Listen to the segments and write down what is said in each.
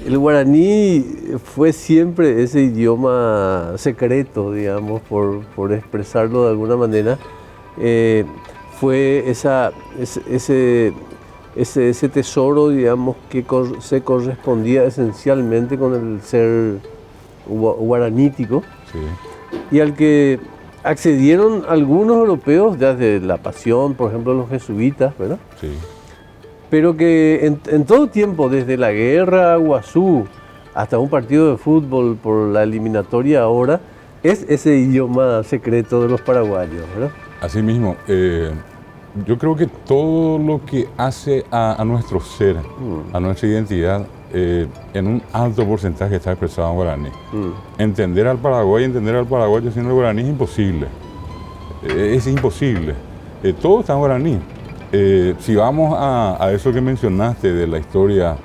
El guaraní fue siempre ese idioma secreto, digamos, por expresarlo de alguna manera. Fue ese tesoro, digamos, que se correspondía esencialmente con el ser guaranítico, Sí. y al que accedieron algunos europeos desde la Pasión, por ejemplo, los jesuitas, ¿verdad? Sí. Pero que en todo tiempo, desde la guerra a Guazú hasta un partido de fútbol por la eliminatoria ahora, es ese idioma secreto de los paraguayos, ¿verdad? Así mismo, yo creo que todo lo que hace a nuestro ser, a nuestra identidad, en un alto porcentaje está expresado en guaraní. Entender al paraguayo sin el guaraní es imposible. Es imposible. Todo está en guaraní. Si vamos a eso que mencionaste de la historia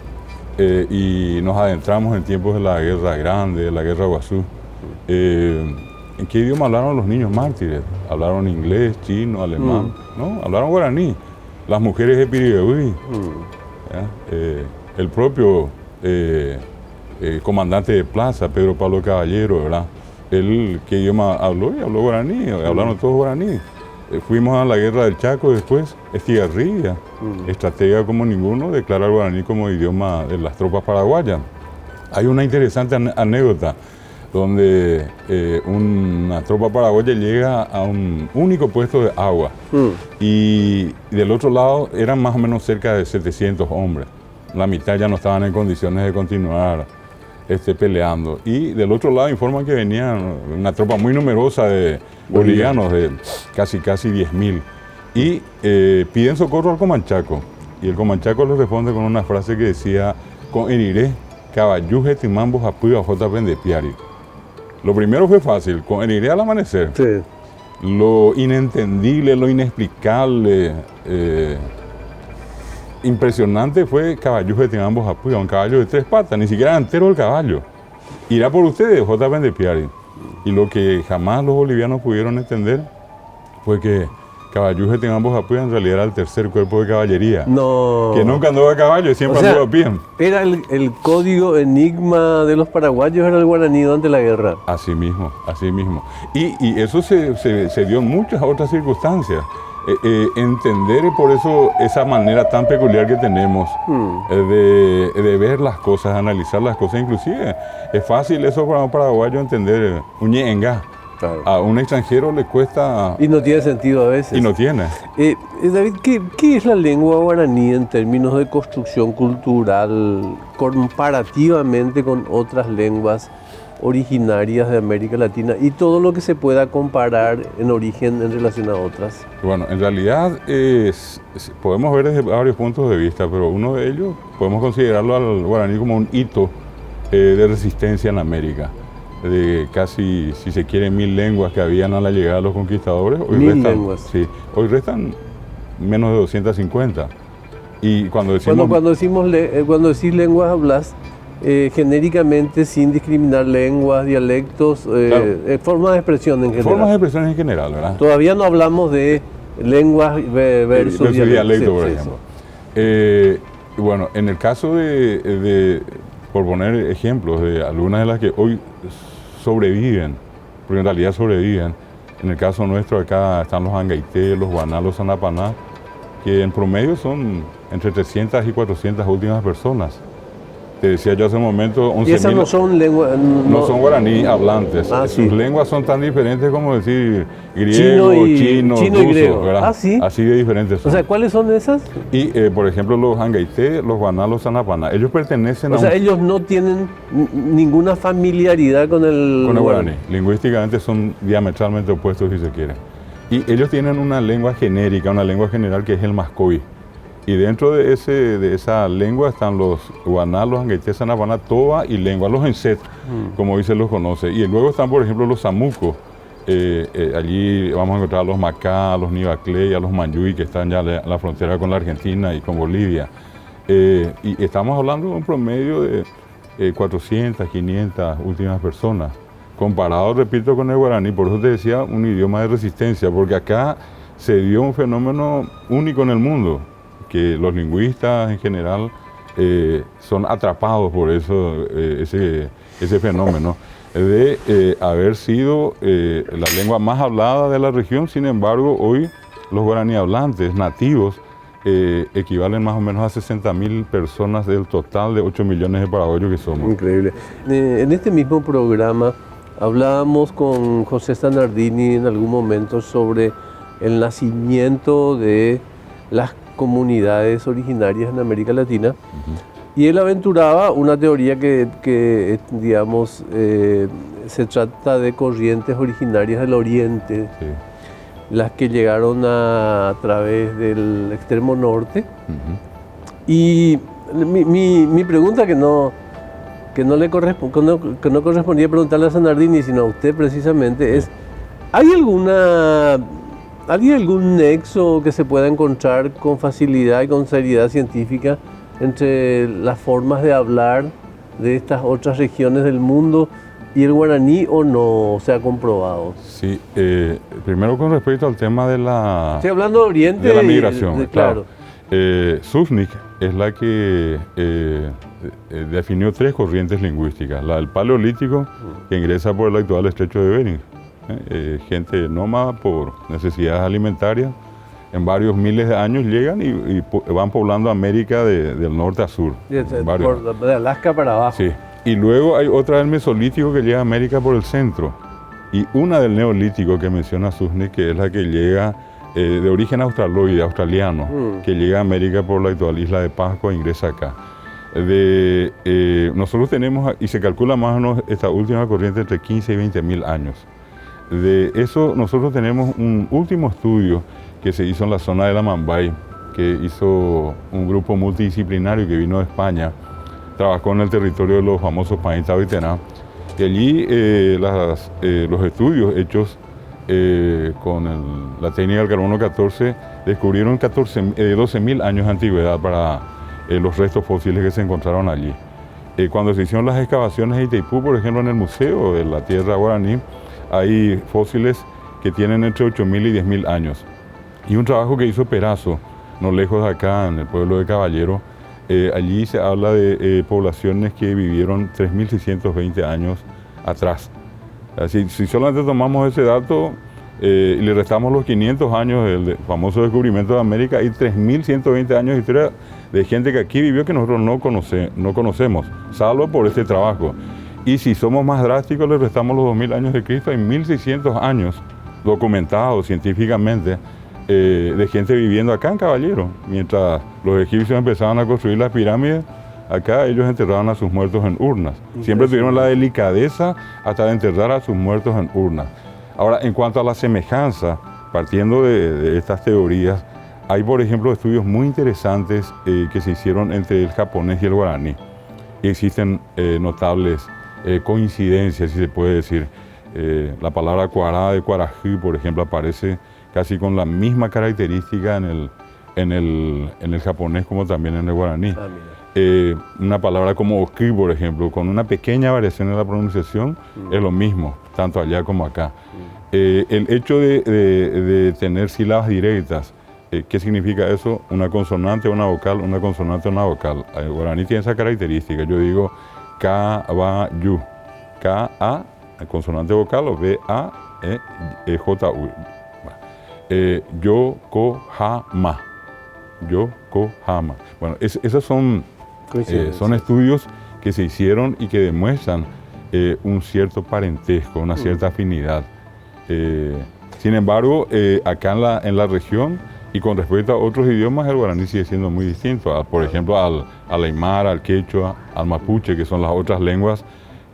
y nos adentramos en tiempos de la Guerra Grande, de la Guerra Guazú, ¿en qué idioma hablaron los niños mártires? Hablaron inglés, chino, alemán, ¿no? Hablaron guaraní. Las mujeres de Pirigüí, el propio comandante de plaza, Pedro Pablo Caballero, ¿verdad? Él, ¿qué idioma habló? Y habló guaraní, hablaron todos guaraní. Fuimos a la Guerra del Chaco después, Estigarribia, estratega como ninguno, declara el guaraní como idioma de las tropas paraguayas. Hay una interesante anécdota donde una tropa paraguaya llega a un único puesto de agua y del otro lado eran más o menos cerca de 700 hombres. La mitad ya no estaban en condiciones de continuar peleando. Y del otro lado informan que venía una tropa muy numerosa de bolivianos, de casi 10.000. Y piden socorro al comanchaco. Y el comanchaco les responde con una frase que decía: con eniré, caballuje timambos apuyo j pendepiari. Lo primero fue fácil, con eniré al amanecer. Sí. Lo inentendible, lo inexplicable, impresionante fue caballuje timambos apuyo, un caballo de 3 patas, ni siquiera entero el caballo. Irá por ustedes, j pendepiari. Y lo que jamás los bolivianos pudieron entender fue que caballuje timambos apuyo en realidad era el tercer cuerpo de caballería. No. Que nunca andó a caballo y siempre anduvo a pie. Era el código enigma de los paraguayos, era el guaraní durante la guerra. Así mismo, así mismo. Y eso se dio en muchas otras circunstancias. Entender por eso esa manera tan peculiar que tenemos de ver las cosas, analizar las cosas. Inclusive es fácil eso para un paraguayo entender un ñenga. Claro. A un extranjero le cuesta... Y no tiene sentido a veces. Y no tiene. David, ¿qué es la lengua guaraní en términos de construcción cultural comparativamente con otras lenguas originarias de América Latina y todo lo que se pueda comparar en origen en relación a otras? Bueno, en realidad podemos ver desde varios puntos de vista, pero uno de ellos podemos considerarlo al guaraní como un hito de resistencia en América. De casi, si se quiere, 1000 lenguas que habían a la llegada de los conquistadores. Hoy 1000 lenguas. Sí, hoy restan menos de 250. Y cuando decimos... Cuando decís lenguas, hablas genéricamente, sin discriminar lenguas, dialectos, Claro. Formas de expresión en general. Formas de expresión en general, ¿verdad? Todavía no hablamos de lenguas versus dialecto, por sí, ejemplo. Bueno, en el caso por poner ejemplos de algunas de las que hoy sobreviven, porque en realidad sobreviven, en el caso nuestro acá están los angaité, los guaná, los sanapaná, que en promedio son entre 300 y 400 últimas personas. Te decía yo hace un momento, 11.000... Y esas no son lenguas... No son guaraní hablantes. Sus sí. lenguas son tan diferentes como decir griego, chino y ruso, griego. ¿verdad? ¿Sí? Así de diferentes son. O sea, ¿cuáles son esas? Y, por ejemplo, los angaité, los guaná, los sanapaná, ellos pertenecen ellos no tienen ninguna familiaridad con el guaraní. Lingüísticamente son diametralmente opuestos, si se quiere. Y ellos tienen una lengua genérica, una lengua general que es el mascoí. Y dentro de esa lengua están los guaná, los angaité, sanapaná, toba y lengua, los enset, como hoy se los conoce. Y luego están, por ejemplo, los samucos, Allí vamos a encontrar a los Macá, a los Nivaclé y a los Manyuy, que están ya en la frontera con la Argentina y con Bolivia. Y estamos hablando de un promedio de 400, 500 últimas personas, comparado, repito, con el guaraní. Por eso te decía, un idioma de resistencia, porque acá se dio un fenómeno único en el mundo, que los lingüistas en general son atrapados por eso, ese fenómeno de haber sido la lengua más hablada de la región. Sin embargo, hoy los guaraní hablantes nativos equivalen más o menos a 60.000 personas del total de 8 millones de paraguayos que somos. Increíble. En este mismo programa hablábamos con José Zanardini en algún momento sobre el nacimiento de las comunidades originarias en América Latina. Y él aventuraba una teoría que digamos, se trata de corrientes originarias del Oriente, Sí. las que llegaron a través del extremo norte. Y mi pregunta que no correspondía preguntarle a Zanardini, sino a usted precisamente, es: ¿hay algún nexo que se pueda encontrar con facilidad y con seriedad científica entre las formas de hablar de estas otras regiones del mundo y el guaraní, o no se ha comprobado? Sí, primero con respecto al tema de la, Estoy hablando de Oriente, de la migración. claro. Susnik es la que definió 3 corrientes lingüísticas. La del Paleolítico, que ingresa por el actual estrecho de Bering. Gente nómada por necesidades alimentarias, en varios miles de años llegan y van poblando América del norte a sur. De Alaska para abajo. Sí. Y luego hay otra del Mesolítico que llega a América por el centro. Y una del Neolítico que menciona Susnik, que es la que llega de origen australoide, australiano, que llega a América por la actual isla de Pascua e ingresa acá. Nosotros tenemos, y se calcula más o menos esta última corriente, entre 15 y 20 mil años. De eso nosotros tenemos un último estudio que se hizo en la zona de la Mambay, que hizo un grupo multidisciplinario que vino de España, trabajó en el territorio de los famosos Paín Tabitená, y allí los estudios hechos con la técnica del carbono 14 descubrieron 12.000 años de antigüedad para los restos fósiles que se encontraron allí. Cuando se hicieron las excavaciones de Itaipú, por ejemplo, en el Museo de la Tierra Guaraní, hay fósiles que tienen entre 8.000 y 10.000 años. Y un trabajo que hizo Perazo, no lejos de acá, en el pueblo de Caballero, allí se habla de poblaciones que vivieron 3.620 años atrás. Así, si solamente tomamos ese dato y le restamos los 500 años del famoso descubrimiento de América, hay 3.120 años de historia de gente que aquí vivió que nosotros no conocemos, salvo por este trabajo. Y si somos más drásticos, le restamos los 2.000 años de Cristo, hay 1.600 años documentados científicamente de gente viviendo acá en Caballero. Mientras los egipcios empezaban a construir las pirámides, acá ellos enterraban a sus muertos en urnas. Siempre tuvieron la delicadeza hasta de enterrar a sus muertos en urnas. Ahora, en cuanto a la semejanza, partiendo de estas teorías, hay, por ejemplo, estudios muy interesantes que se hicieron entre el japonés y el guaraní. Y existen notables coincidencias, si se puede decir. La palabra cuará de cuarají, por ejemplo, aparece casi con la misma característica en el japonés como también en el guaraní. Una palabra como oki, por ejemplo, con una pequeña variación en la pronunciación, es lo mismo, tanto allá como acá. El hecho de tener sílabas directas, ¿qué significa eso? Una consonante, una vocal, una consonante, una vocal. El guaraní tiene esa característica. Yo digo ka, ba, yu. Ka, a, consonante vocal, o b, a, j, u. Yo, ko, ha, ma. Yo, ko, ha, ma. Bueno, esos son estudios que se hicieron y que demuestran un cierto parentesco, una cierta afinidad. Sin embargo, acá en la región y con respecto a otros idiomas, el guaraní sigue siendo muy distinto. Por ejemplo, al aymara, al quechua, al mapuche, que son las otras lenguas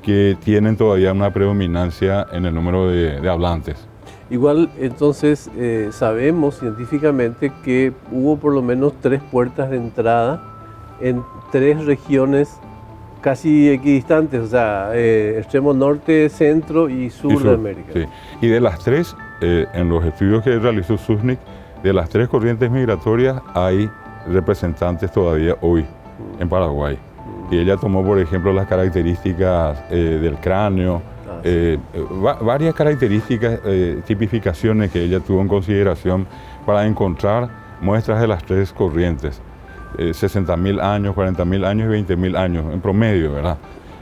que tienen todavía una predominancia en el número de hablantes. Igual, entonces, sabemos científicamente que hubo por lo menos 3 puertas de entrada en 3 regiones casi equidistantes, o sea, extremo norte, centro y sur de América. Sí. Y de las tres, en los estudios que realizó Susnik, de las tres corrientes migratorias hay representantes todavía hoy en Paraguay. Y ella tomó, por ejemplo, las características del cráneo, varias características, tipificaciones que ella tuvo en consideración para encontrar muestras de las tres corrientes. 60.000 años, 40.000 años y 20.000 años en promedio, ¿verdad?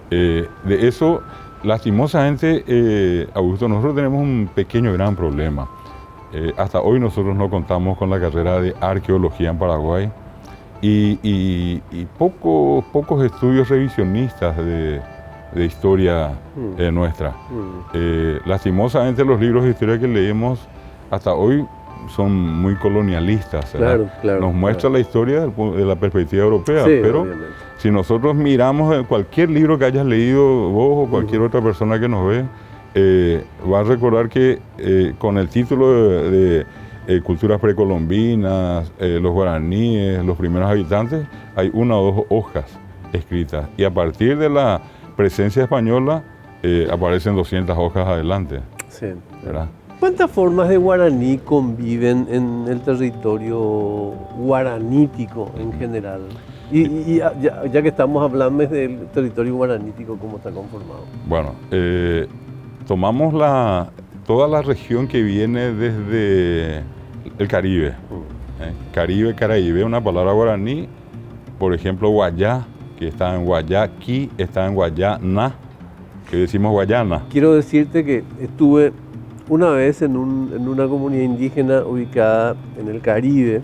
De eso, lastimosamente, Augusto, nosotros tenemos un pequeño gran problema. Hasta hoy nosotros no contamos con la carrera de arqueología en Paraguay y pocos estudios revisionistas de historia nuestra. Lastimosamente los libros de historia que leemos hasta hoy son muy colonialistas. Claro, nos muestra la historia de la perspectiva europea, sí, pero obviamente. Si nosotros miramos cualquier libro que hayas leído vos o cualquier otra persona que nos ve, va a recordar que con el título de culturas precolombinas, los guaraníes, los primeros habitantes, hay una o dos hojas escritas. Y a partir de la presencia española, aparecen 200 hojas adelante. Sí. ¿Verdad? ¿Cuántas formas de guaraní conviven en el territorio guaranítico en general? Y ya que estamos hablando del territorio guaranítico, ¿cómo está conformado? Bueno, tomamos toda la región que viene desde el Caribe. Caribe, Caraíbe, una palabra guaraní. Por ejemplo, Guayá, que está en Guayaquí, está en Guayana, que decimos Guayana. Quiero decirte que estuve una vez en una comunidad indígena ubicada en el Caribe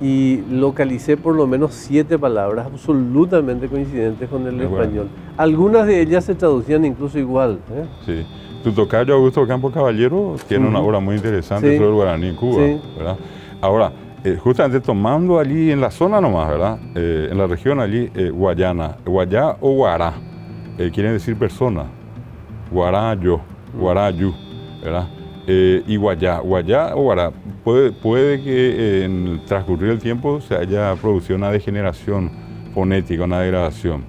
y localicé por lo menos 7 palabras absolutamente coincidentes con el español. Bueno. Algunas de ellas se traducían incluso igual. Sí. Tu tocayo Augusto Campo Caballero tiene una obra muy interesante sobre el guaraní en Cuba, ¿verdad? Ahora, justamente tomando allí en la zona nomás, ¿verdad? En la región allí, Guayana, Guayá o Guará, quieren decir persona, Guarayo, Guarayu, ¿verdad? Y Guayá o Guará, puede que en el transcurrir del tiempo se haya producido una degeneración fonética, una degradación.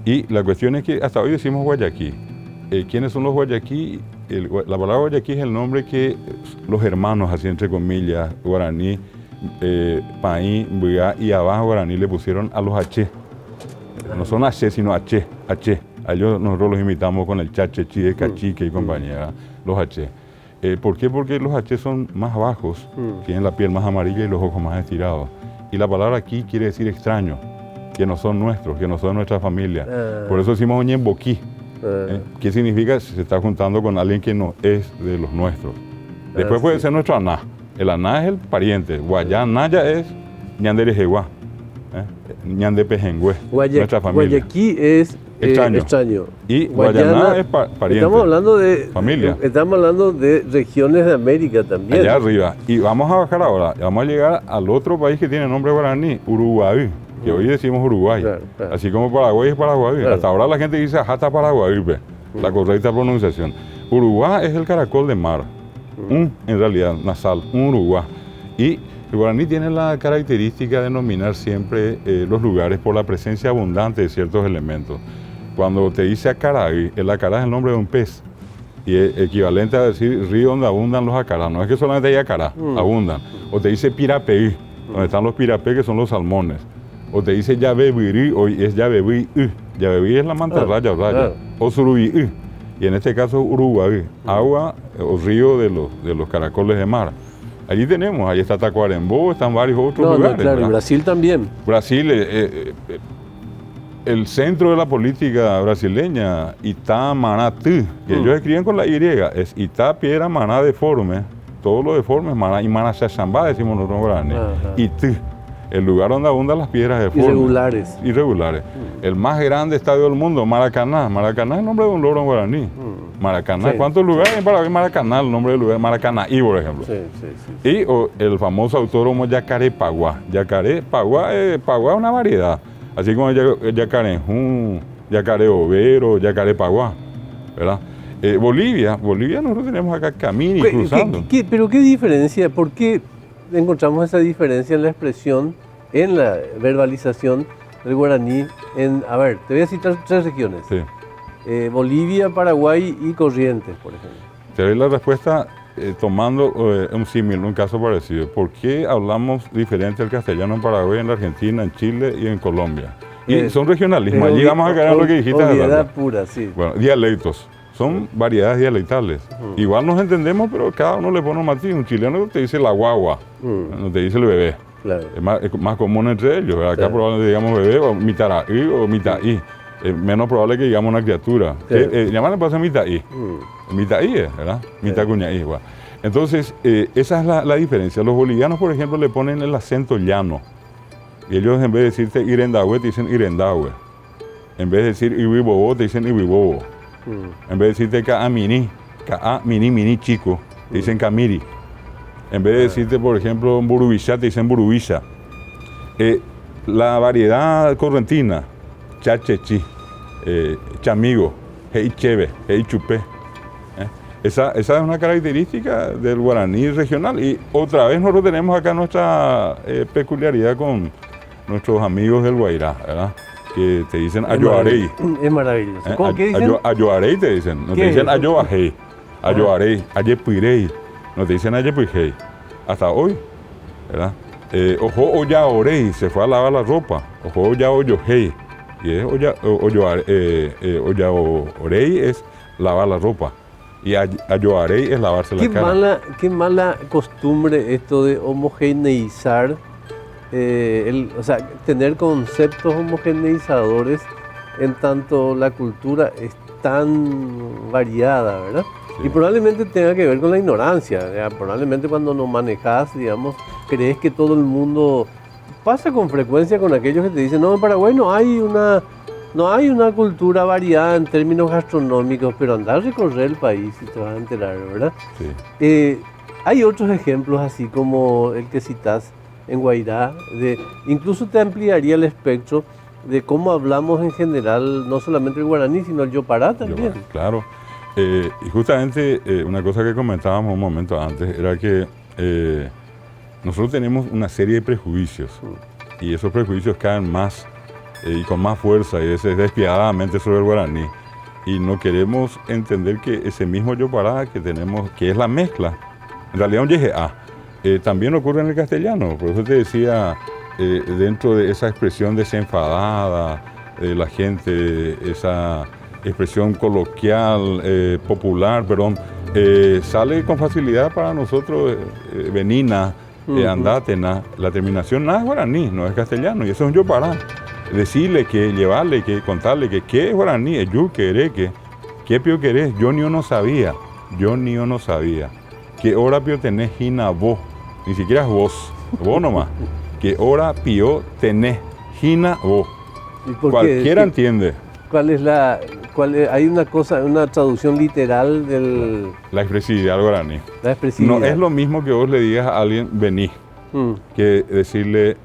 Y la cuestión es que hasta hoy decimos Guayaquí. ¿Quiénes son los Guayaquí? La palabra Guayaquí es el nombre que los hermanos, así entre comillas, guaraní, Paí, Mbuyá y abajo guaraní le pusieron a los H. No son H, sino H. A ellos nosotros los imitamos con el chache, chide, cachique y compañía, los H. ¿Por qué? Porque los H son más bajos, tienen la piel más amarilla y los ojos más estirados. Y la palabra aquí quiere decir extraño, que no son nuestros, que no son nuestra familia. Por eso decimos Oñemboquí. ¿Qué significa? Se está juntando con alguien que no es de los nuestros. Después puede ser nuestro aná. El aná es el pariente. Guayanaya es Ñanderejeguá, Ñande Pejengüe, nuestra familia. Guayaquí es extraño. Y Guayana es pariente. Estamos hablando de familia. Estamos hablando de regiones de América también. Allá arriba. Y vamos a bajar ahora. Vamos a llegar al otro país que tiene nombre guaraní, Uruguay. Que hoy decimos Uruguay, claro. Así como Paraguay es Paraguay. Claro. Hasta ahora la gente dice Jata Paraguay, la correcta pronunciación. Uruguay es el caracol de mar, en realidad nasal, un Uruguay. Y el guaraní tiene la característica de denominar siempre los lugares por la presencia abundante de ciertos elementos. Cuando te dice acaray, el acará es el nombre de un pez y es equivalente a decir río donde abundan los acarás. No es que solamente hay acará, abundan. O te dice pirapeí, donde están los pirapé, que son los salmones. O te dice yabebirí, hoy es yabebi. Yabebi es la mantarraya o raya. Claro. O surubí. Y en este caso Uruguay, agua o río de los caracoles de mar. Allí tenemos, ahí está Tacuarembó, están varios otros lugares. Claro, en Brasil también. Brasil, el centro de la política brasileña, Itá, Maná, T, que ellos escriben con la Y, es Itá, piedra, Maná, deforme, todo lo deforme, Maná, y Maná, Xaxambá, decimos nosotros guaraní, y T. El lugar donde abundan las piedras de forma. Irregulares. El más grande estadio del mundo, Maracaná. Maracaná es el nombre de un loro en guaraní. Maracaná. Sí. ¿Cuántos lugares hay para ver Maracaná? El nombre del lugar, Maracanaí, por ejemplo. Sí. Y el famoso autódromo Yacarepaguá. Yacarepaguá es una variedad. Así como Yacarenjú, Yacareovero, Yacarepaguá, ¿verdad? Bolivia nosotros tenemos acá Camini cruzando. ¿Pero qué diferencia? ¿Por qué encontramos esa diferencia en la expresión, en la verbalización del guaraní en, a ver, te voy a citar 3 regiones. Sí. Bolivia, Paraguay y Corrientes, por ejemplo. Te doy la respuesta tomando un símil, un caso parecido. ¿Por qué hablamos diferente el castellano en Paraguay, en la Argentina, en Chile y en Colombia? Y son regionalismos. Allí vamos a caer en lo que dijiste. Obviedad pura, sí. Bueno, dialectos. Son variedades dialectales. Igual nos entendemos, pero cada uno le pone un matiz. Un chileno te dice la guagua, no te dice el bebé. Claro. Es más común entre ellos. ¿Verdad? Acá Claro. probablemente digamos bebé o mitaraí o mitaí. Es menos probable que digamos una criatura. Claro. Llamarle puede ser mitaí. Mitaí, ¿verdad? Mitacuñaí. Bueno. Entonces, esa es la diferencia. Los bolivianos, por ejemplo, le ponen el acento llano. Y ellos en vez de decirte irendahue, te dicen irendahue. En vez de decir ibibobo, te dicen ibibobo. En vez de decirte mini chico, te dicen camiri. En vez de decirte, por ejemplo, burubisha, te dicen burubisha. La variedad correntina, chachechi, chamigo, hei cheve, hei chupé. Esa es una característica del guaraní regional. Y otra vez nosotros tenemos acá nuestra peculiaridad con nuestros amigos del Guairá, ¿verdad? Que te dicen ayoarey. Es maravilloso. ¿Cómo qué dicen? Ayoarey te dicen, no te dicen ayoajei, ayoarey, ayepuirey, no te dicen ayepuirey. Hasta hoy, ¿verdad? Ojo oyaorey, se fue a lavar la ropa. Ojo oyaoyohei, y es oyaorey es lavar la ropa. Y ayoarey es lavarse la cara. Qué mala costumbre esto de homogeneizar. O sea, tener conceptos homogeneizadores en tanto la cultura es tan variada, ¿verdad? Sí. Y probablemente tenga que ver con la ignorancia, ¿verdad? Probablemente cuando nos manejas, digamos, crees que todo el mundo pasa con frecuencia con aquellos que te dicen, no, en Paraguay no hay una cultura variada en términos gastronómicos, pero anda a recorrer el país y te vas a enterar, ¿verdad? Sí. Hay otros ejemplos así como el que citas en Guairá, incluso te ampliaría el espectro de cómo hablamos en general, no solamente el guaraní, sino el yopará también. Claro, y justamente una cosa que comentábamos un momento antes era que nosotros tenemos una serie de prejuicios y esos prejuicios caen más y con más fuerza y despiadadamente sobre el guaraní y no queremos entender que ese mismo yopará que tenemos, que es la mezcla, en realidad un yejeá, también ocurre en el castellano. Por eso te decía, dentro de esa expresión desenfadada de la gente, esa expresión coloquial, popular, sale con facilidad para nosotros venina, andátena. La terminación nada es guaraní, no es castellano, y eso es un yopará. Decirle que, llevarle que, contarle que qué es guaraní, es yo queré que, qué pio querés, yo ni uno sabía, qué hora pio tenés hina vos, ni siquiera es vos nomás, qué hora pio tenés hina vos. Cualquiera entiende. Hay una traducción literal del... La expresividad del guaraní. La expresividad. No es lo mismo que vos le digas a alguien vení, que decirle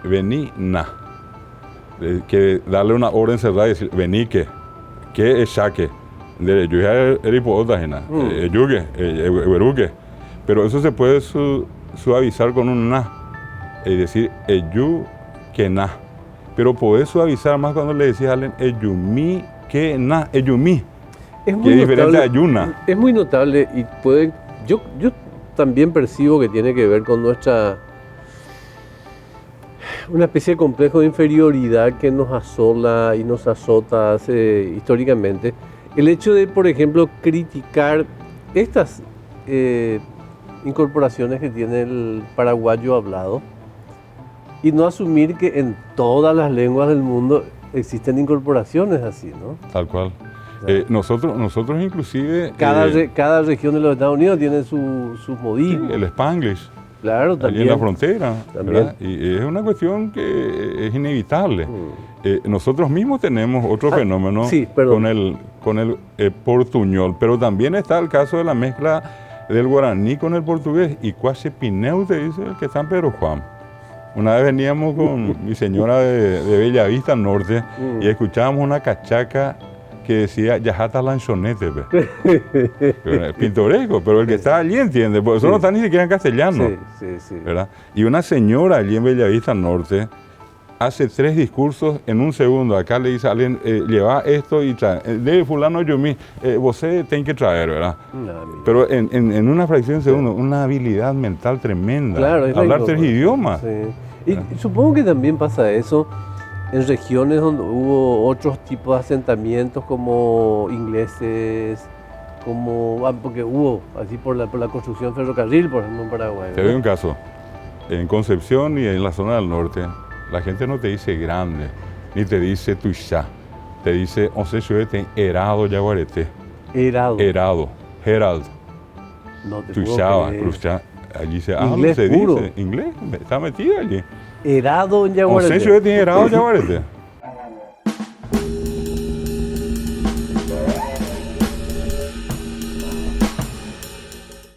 vení na. Que darle una orden cerrada y decir vení que es yaque. Yo ya era hipótesa, pero eso se puede suavizar con un na y decir eyu que na. Pero podés suavizar más cuando le decís a alguien eyumi que na, eyumi. Es muy que es diferente a ayuna. Es muy notable y yo también percibo que tiene que ver con una especie de complejo de inferioridad que nos asola y nos azota históricamente. El hecho de, por ejemplo, criticar estas incorporaciones que tiene el paraguayo hablado y no asumir que en todas las lenguas del mundo existen incorporaciones así, ¿no? Tal cual. Nosotros inclusive... Cada región de los Estados Unidos tiene sus modismos. Sí, el Spanglish. Claro, también. Allí en la frontera, ¿verdad? Y es una cuestión que es inevitable. Nosotros mismos tenemos otro fenómeno con el portuñol, pero también está el caso de la mezcla del guaraní con el portugués. Y cuase pineu te dice el que está en Pedro Juan. Una vez veníamos con mi señora de Bellavista Norte y escuchábamos una cachaca que decía Yajata Lanchonete, pintoresco, pero el que está allí entiende, porque eso no está ni siquiera en castellano, ¿verdad? Y una señora allí en Bellavista Norte hace 3 discursos en un segundo. Acá le dice a alguien, lleva esto y trae. De fulano yo mismo, vos tenés que traer, ¿verdad? Pero en una fracción de segundo, una habilidad mental tremenda. Claro, es hablar 3 idiomas. Sí. Y supongo que también pasa eso en regiones donde hubo otros tipos de asentamientos como ingleses, porque hubo así por la construcción ferrocarril, por ejemplo, en Paraguay. Te doy un caso. En Concepción y en la zona del norte, la gente no te dice grande, ni te dice tuixá. Te dice, herado yaguarete. Herado. Herald. No te Tuixaba, puedo cruzá. Allí se inglés se puro. dice. Inglés, está metido allí. Herado en yaguarete. Herado yaguarete.